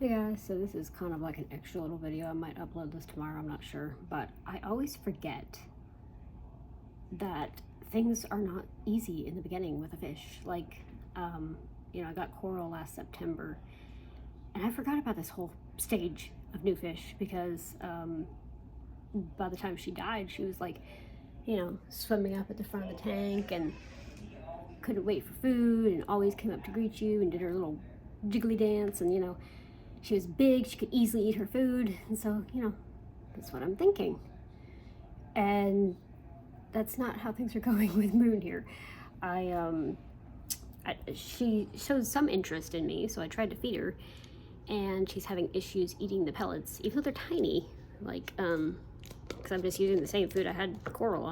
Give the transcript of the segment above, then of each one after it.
Hey guys, so this is kind of like an extra little video. I might upload this tomorrow, I'm not sure. But I always forget that things are not easy in the beginning with a fish. Like, I got coral last September, and I forgot about this whole stage of new fish because by the time she died, she was like, swimming up at the front of the tank and couldn't wait for food and always came up to greet you and did her little jiggly dance, and she was big, she could easily eat her food, and so, that's what I'm thinking. And that's not how things are going with Moon here. She showed some interest in me, so I tried to feed her, and she's having issues eating the pellets, even though they're tiny, like, because I'm just using the same food I had coral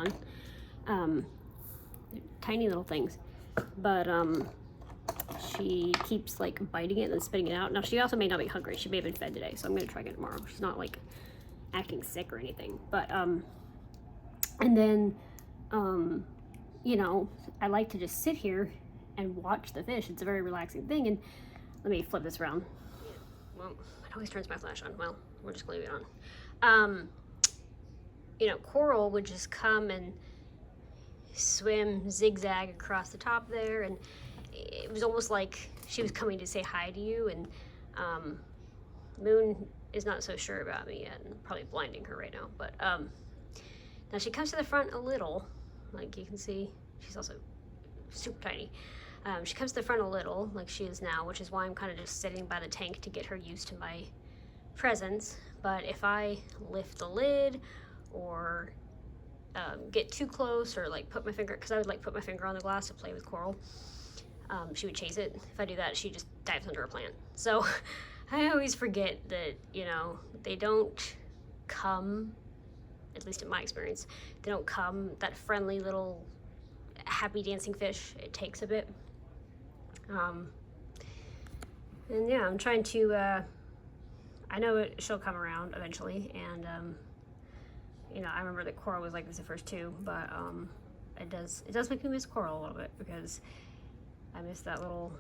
on. Tiny little things, but, she keeps like biting it and then spitting it out. Now she also may not be hungry. She may have been fed today, so I'm gonna try again tomorrow. She's not like acting sick or anything. But and then I like to just sit here and watch the fish. It's a very relaxing thing. And let me flip this around. Well, it always turns my flash on. Well, we're just gonna leave it on. Coral would just come and swim zigzag across the top there, and it was almost like she was coming to say hi to you. And Moon is not so sure about me yet, and probably blinding her right now, but now she comes to the front a little, like you can see. She's also super tiny. She comes to the front a little, like she is now, which is why I'm kind of just sitting by the tank to get her used to my presence. But if I lift the lid or get too close, or like put my finger, because I would like put my finger on the glass to play with coral, she would chase it. If I do that, she just dives under a plant. So I always forget that, they don't come, at least in my experience, they don't come that friendly little happy dancing fish. It takes a bit. And yeah, I'm trying to, I know she'll come around eventually, and I remember that coral was like this the first two, but it does make me miss coral a little bit, because I miss that little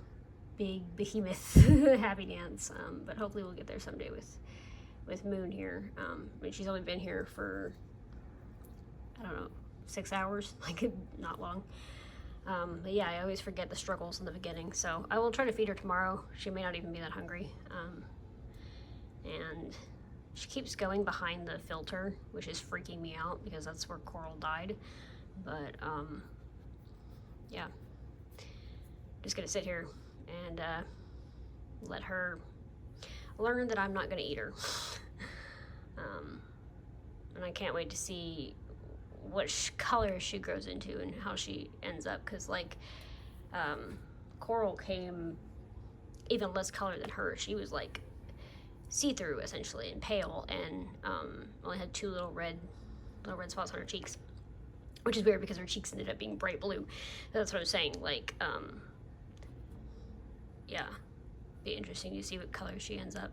big behemoth happy dance. But hopefully we'll get there someday with Moon here. She's only been here for, I don't know, 6 hours, like not long. But yeah, I always forget the struggles in the beginning, so I will try to feed her tomorrow. She may not even be that hungry. And she keeps going behind the filter, which is freaking me out because that's where coral died. But yeah, just gonna sit here and let her learn that I'm not gonna eat her. And I can't wait to see what color she grows into and how she ends up, because like coral came even less color than her. She was like see-through essentially and pale, and only had two little red spots on her cheeks, which is weird because her cheeks ended up being bright blue. That's what I was saying, like yeah, be interesting to see what color she ends up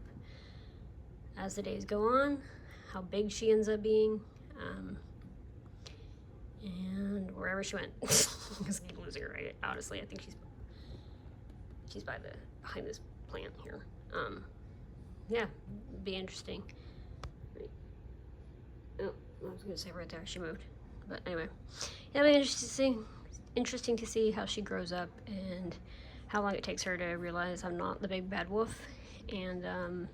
as the days go on, how big she ends up being, and wherever she went. I just keep losing her, right? Honestly, I think she's behind this plant here. Yeah, be interesting. Right. Oh, I was gonna say right there, she moved. But anyway, yeah, it'll be interesting to see how she grows up and how long it takes her to realize I'm not the big bad wolf. And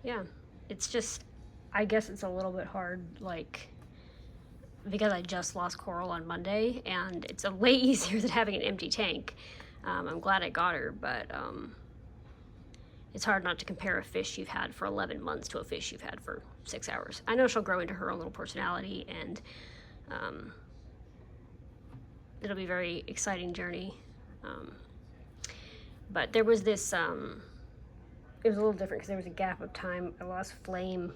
yeah, it's just, I guess it's a little bit hard, like, because I just lost coral on Monday, and it's a way easier than having an empty tank. I'm glad I got her, but it's hard not to compare a fish you've had for 11 months to a fish you've had for 6 hours. I know she'll grow into her own little personality, and it'll be a very exciting journey. But there was this, it was a little different because there was a gap of time. I lost Flame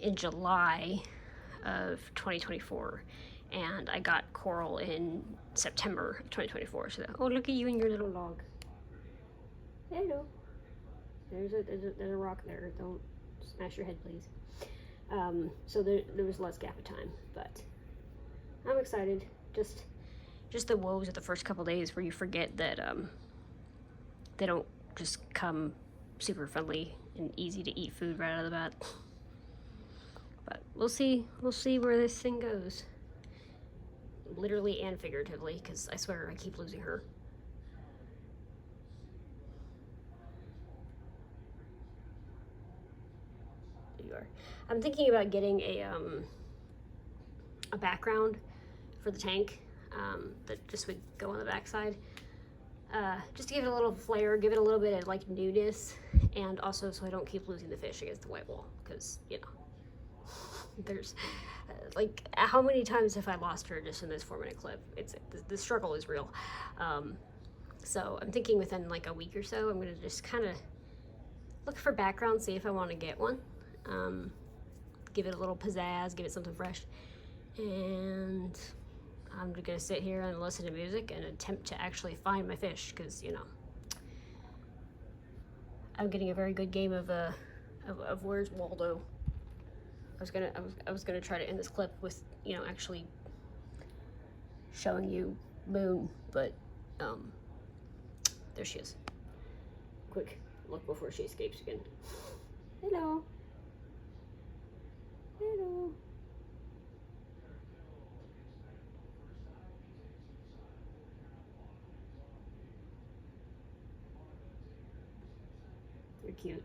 in July of 2024, and I got coral in September of 2024. So oh, look at you and your little log. Hello. There's a rock there. Don't smash your head, please. So there was less gap of time, but I'm excited. Just the woes of the first couple days where you forget that they don't just come super friendly and easy to eat food right out of the bat. But we'll see where this thing goes. Literally and figuratively, because I swear I keep losing her. There you are. I'm thinking about getting a background for the tank that just would go on the backside. Just to give it a little flair, give it a little bit of like newness, and also so I don't keep losing the fish against the white wall, because you know, there's like how many times have I lost her just in this 4-minute clip? It's the struggle is real. So I'm thinking within like a week or so, I'm gonna just kind of look for background, see if I want to get one. Give it a little pizzazz, give it something fresh, and I'm gonna sit here and listen to music and attempt to actually find my fish, because you know I'm getting a very good game of Where's Waldo. I was gonna try to end this clip with, you know, actually showing you Moon, but there she is. Quick look before she escapes again. Hello. Hello. You're cute.